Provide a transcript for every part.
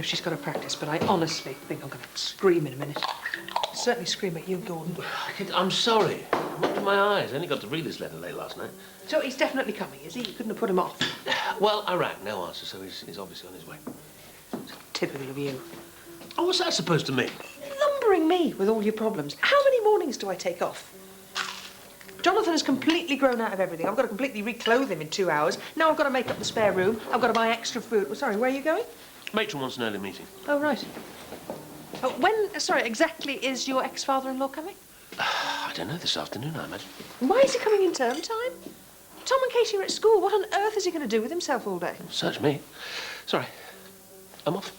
She's got to practice, but I honestly think I'm going to scream in a minute. I'll certainly scream at you, Gordon. I'm sorry. I'm up to my eyes. I only got to read this letter late last night. So he's definitely coming, is he? You couldn't have put him off. Well, Iraq, no answer, so he's obviously on his way. Typical of you. Oh, what's that supposed to mean? Lumbering me with all your problems. How many mornings do I take off? Jonathan has completely grown out of everything. I've got to completely reclothe him in 2 hours. Now I've got to make up the spare room. I've got to buy extra food. Well, sorry, where are you going? Matron wants an early meeting. Oh, right. Sorry, exactly is your ex-father-in-law coming? I don't know, this afternoon, I imagine. Why is he coming in term time? Tom and Katie are at school. What on earth is he going to do with himself all day? Search me. Sorry. I'm off.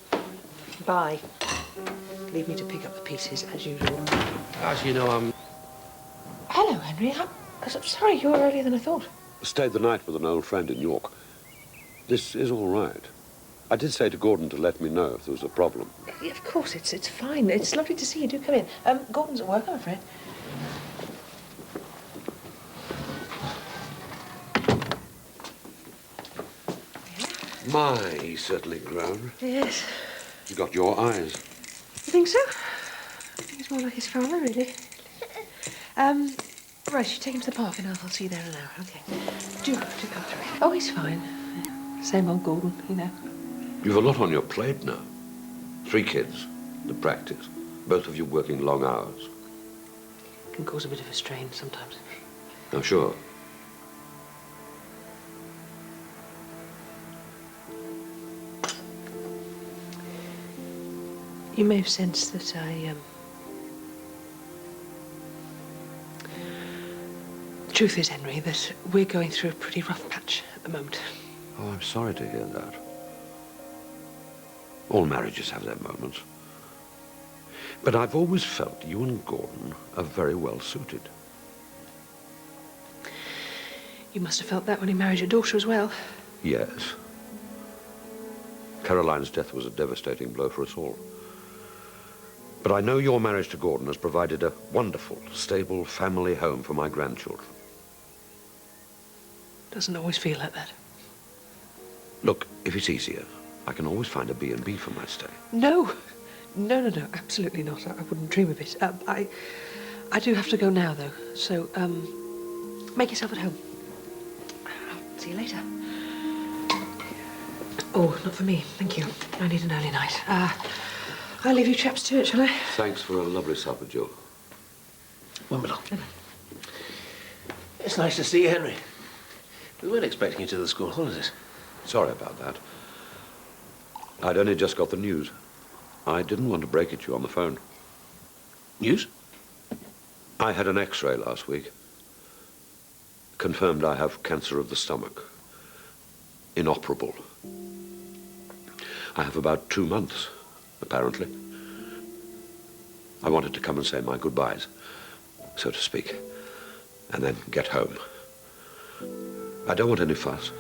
Bye. Leave me to pick up the pieces, as usual. As you know, I'm... Hello, Henry. I'm sorry, you're earlier than I thought. Stayed the night with an old friend in York. This is all right. I did say to Gordon to let me know if there was a problem. Yeah, of course, it's fine. It's lovely to see you. Do come in. Gordon's at work, I'm afraid. My, he's certainly grown. Yes. He got your eyes. You think so? I think he's more like his father, really. Right, you take him to the park and I'll see you there in an hour. Okay. Do come through. Oh, he's fine. Same old Gordon, you know. You've a lot on your plate now. 3 kids, the practice. Both of you working long hours. Can cause a bit of a strain sometimes. I'm sure. You may have sensed that The truth is, Henry, that we're going through a pretty rough patch at the moment. Oh, I'm sorry to hear that. All marriages have their moments. But I've always felt you and Gordon are very well suited. You must have felt that when you married your daughter as well. Yes. Caroline's death was a devastating blow for us all. But I know your marriage to Gordon has provided a wonderful, stable family home for my grandchildren. Doesn't always feel like that. Look, if it's easier, I can always find a B&B for my stay. No, absolutely not. I wouldn't dream of it. I do have to go now, though. So, make yourself at home. I'll see you later. Oh, not for me. Thank you. I need an early night. I'll leave you chaps to it, shall I? Thanks for a lovely supper, Jill. Wimbledon. It's nice to see you, Henry. We weren't expecting you to the school holidays. Sorry about that. I'd only just got the news. I didn't want to break it to you on the phone. News? I had an X-ray last week. Confirmed I have cancer of the stomach. Inoperable. I have about 2 months, apparently. I wanted to come and say my goodbyes, so to speak, and then get home. I don't want any fuss.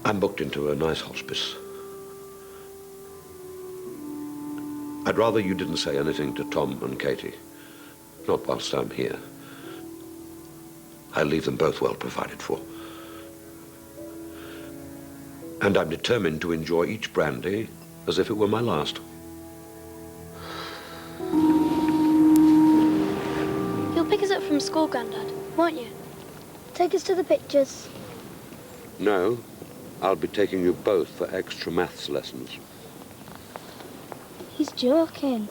I'm booked into a nice hospice. I'd rather you didn't say anything to Tom and Katie, not whilst I'm here. I'll leave them both well provided for. And I'm determined to enjoy each brandy as if it were my last. You'll pick us up from school, Grandad, won't you? Take us to the pictures. No, I'll be taking you both for extra maths lessons. He's joking.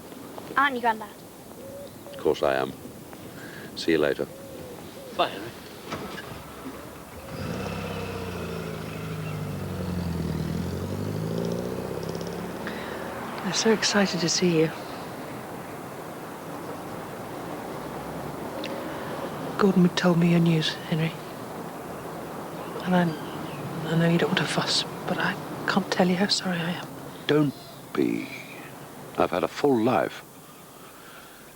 Aren't you, Grandad? Of course I am. See you later. Bye, Henry. I'm so excited to see you. Gordon had told me your news, Henry. And I know you don't want to fuss, but I can't tell you how sorry I am. Don't be. I've had a full life.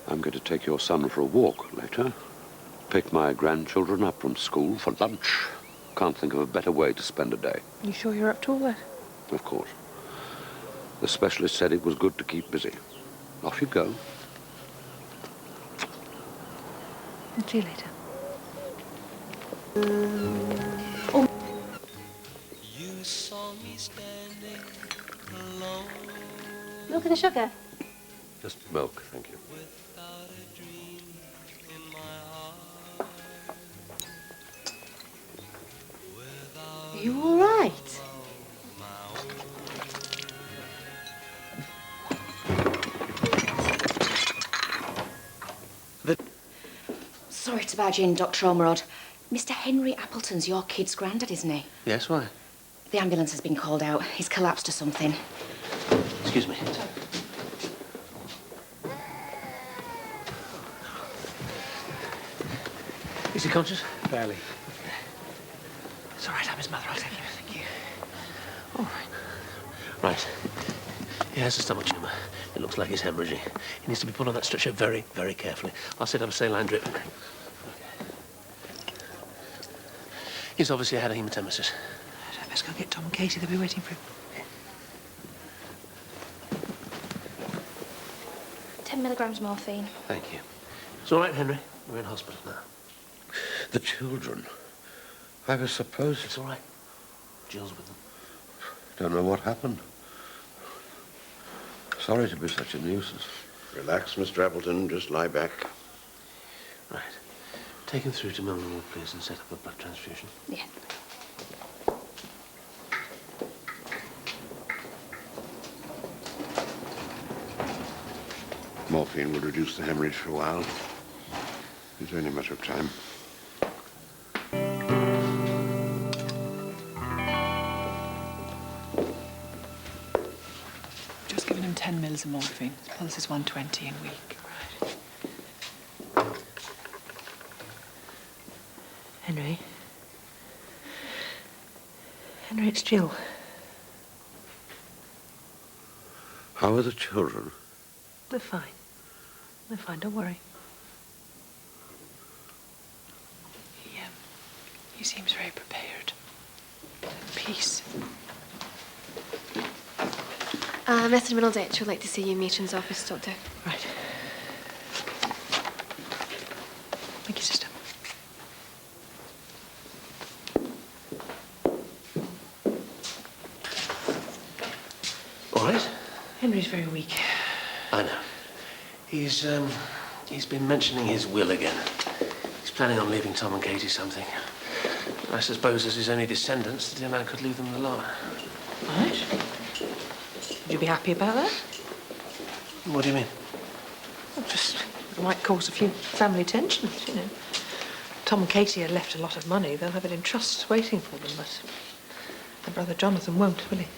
I'm going to take your son for a walk later. Pick my grandchildren up from school for lunch. Can't think of a better way to spend a day. You sure you're up to all that? Of course. The specialist said it was good to keep busy. Off you go. See you later. You saw me standing alone Milk and sugar? Just milk, thank you. without a dream in my heart. Without Are you all right? Sorry to barge in, Dr. Ormerod. Mr. Henry Appleton's your kid's granddad, isn't he? Yes, why? The ambulance has been called out. He's collapsed or something. Excuse me. Is he conscious? Barely. It's all right, I'm his mother. I'll take him. Thank you. All right. Right. He has a stomach tumour. It looks like he's hemorrhaging. He needs to be put on that stretcher very, very carefully. I'll set up a saline drip. He's obviously had a hematemesis. Let's go get Tom and Katie. They'll be waiting for him. 10 milligrams morphine. Thank you. It's all right, Henry. We're in hospital now. The children. I was supposed... It's all right. Jill's with them. Don't know what happened. Sorry to be such a nuisance. Relax, Mr. Appleton. Just lie back. Right. Take him through to Milner Ward, please, and set up a blood transfusion. Yeah. Morphine will reduce the hemorrhage for a while. It's only a matter of time. Just given him 10 mils of morphine. His pulse is 120 and weak. Henry. Henry, it's Jill. How are the children? They're fine. They're fine, don't worry. He seems very prepared. At peace. Method Middleditch would like to see you in Matron's office, Doctor. Right. Thank you, sister. All right? Henry's very weak. I know. He's been mentioning his will again. He's planning on leaving Tom and Katie something. I suppose as his only descendants, the dear man could leave them the lot. Right. Would you be happy about that? What do you mean? Well, just it might cause a few family tensions, you know. Tom and Katie are left a lot of money. They'll have it in trusts waiting for them, but their brother Jonathan won't, will he?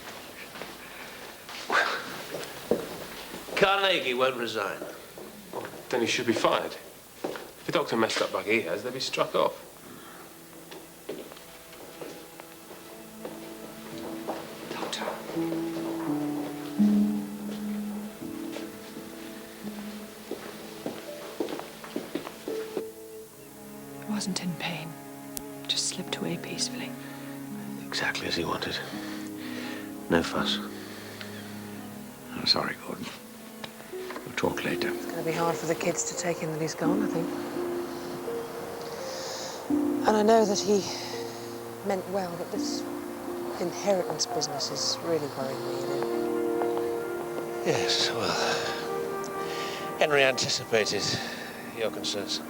Carnegie won't resign. Well, then he should be fired. If the doctor messed up like he has, they'll be struck off. Doctor. He wasn't in pain. Just slipped away peacefully. Exactly as he wanted. No fuss. I'm sorry, Gordon. We'll talk later. It's going to be hard for the kids to take in that he's gone, I think. And I know that he meant well, but this inheritance business is really worrying me, you know. Yes, well, Henry anticipated your concerns.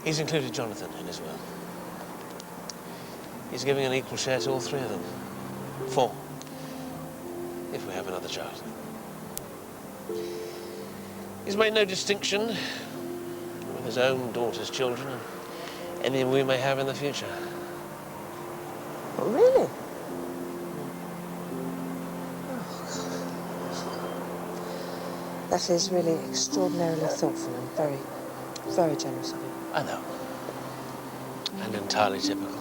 He's included Jonathan in his will. He's giving an equal share to all three of them. 4, if we have another child. He's made no distinction with his own daughter's children and any we may have in the future. Oh, really? Oh, God. That is really extraordinarily thoughtful and very, very generous of him. I know. And entirely typical.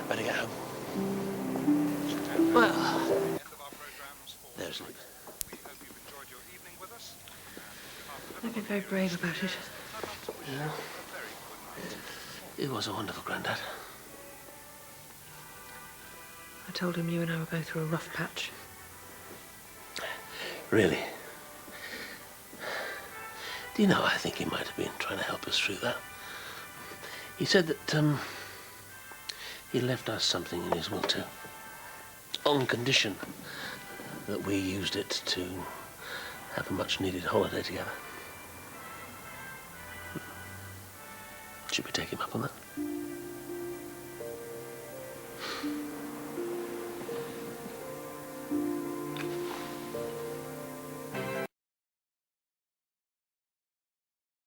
Better get home. Well, there's Luke. I've been very brave about it. Yeah. He was a wonderful granddad. I told him you and I were going through a rough patch. Really? Do you know, I think he might have been trying to help us through that. He said that, he left us something in his will too. On condition that we used it to have a much-needed holiday together. Should we take him up on that?